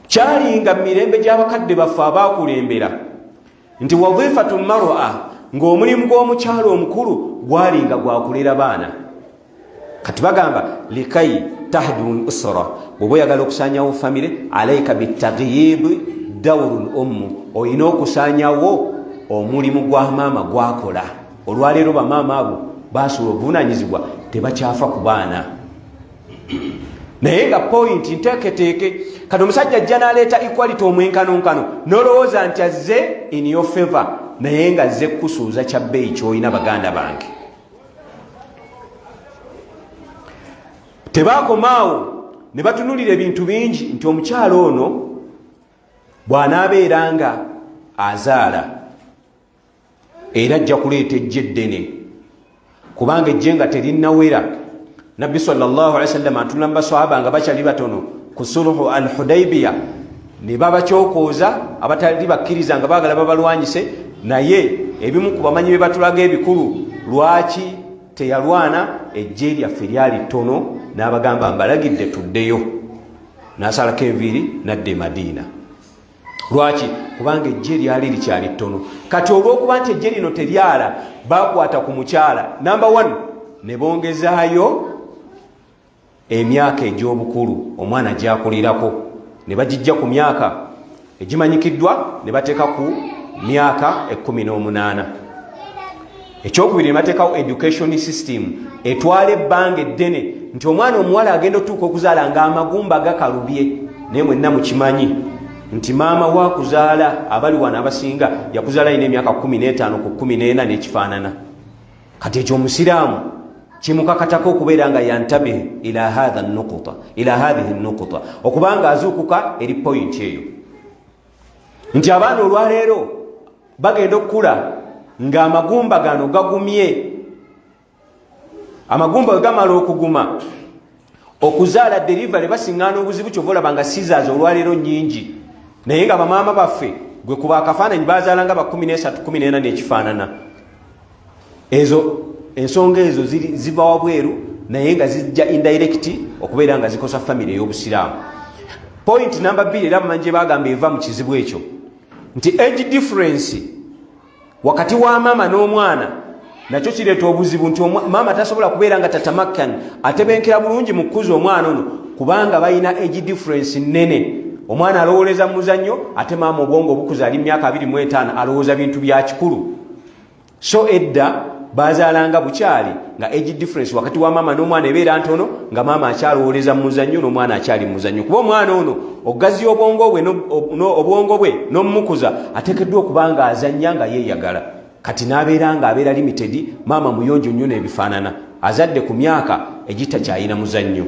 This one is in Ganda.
kyalinga mirembe gy'abakadde baffe abaakulembera nti wadhifatu mar'a ng'omulimu gw'omukyalo omukulu gwalinga gwakulera baana. kati bagamba likai tahdu usra, bw'oba oyagala okusaanyawo famire alaika bitaghyib dawru lummu, olina okusaanyawo omulimu gwa maama gwakola. olwaleero bamaama abo baasula obuvunanyizibwa tebakyafa ku baana. naye nga point nteeketeeke, kati omusajja ajja n'aleeta equality omwenkanonkano nolowooza nti azze in your favor, naye nga azze kusuuza kya bbeeyi ky'olina baganda bange. tebaakomaawo ne batunulira ebintu bingi nti omukyalo ono bw'anaabeera nga azaala era ajja kuleeta ejje eddene, kubanga ejje nga terinnawera. nabbi sallallahu alaihi wasallam atula mu baswahaba nga bakyali batono ku suluhu al hudaybiya ne babakyokooza abatali bakkiriza nga baagala babalwanyise, naye ebimu ku bamanyi be batulaga ebikulu lwaki teyalwana ejje lyaffe lyali ttono, n'abagamba mbalagidde tuddeyo, n'asalako enviiri n'adda e Madiina. lwaki? kubanga ejje lyali likyali ttono. kati olw'okuba nti ejje lino teryala, bakwata ku mukyala number 1 ne bongezaayo emyaka egy'obukulu omwana gyakulirako, ne bagijja ku myaka egimanyikiddwa ne bateeka ku myaka 18. ekyokubiri ne bateekawo education system etwala ebbanga eddene nti omwana omuwala agenda otuuka okuzaala nga amagumba gakalubye. naye mwenna mukimanyi nti maama wakuzaala abali wano abasinga yakuzaala alina emyaka 15 ku 14 n'ekifaanana. kati ekyo omusiraamu kimukakatako okubeera nga yantabihe ila hadhihi nukuta, okubanga azuukuka eri point eyo nti abaana olwaleero bagenda okukula nga amagumba gano gagumye. amagumba we gamala okuguma, okuzaala delivery basiŋŋaana obuzibu, kyova olaba nga scissors olwaleero nyingi, naye nga bamaama baffe gwe kuba akafaananyi bazaalanga ba 13 14 n'ekifaanana. ezo ensonga ezo ziva wabweru, naye nga zijja indirect okubeera nga zikosa family ey'obusiraamu. point number 2 era bamanyi gye bagamba eva mu kizibu ekyo nti age difference wakati wa maama n'omwana nakyo kireeta obuzibu, nti maama tasobola kubeera nga tatamakkani atebenkera bulungi mu kukuza omwana ono, kubanga balina age difference nnene. omwana alowoleza mu muzannyo ate maama obwongo obukuza ali myaka 25 alowooza bintu bya kikulu. so edda bazaalanga bukyali nga age difference wakati wa maama n'omwana ebeera ntono, nga maama akyalowoleza mu muzannyo n'omwana akyali mu muzannyo. kuba omwana ono okugaziya obwongo bwe n'omumukuza ateekeddwa okuba nga azannya nga yeeyagala. kati n'abeera nga abeera limited, maama muyonjo nnyo n'ebifaanana, azadde ku myaka egitakyayina muzannyo.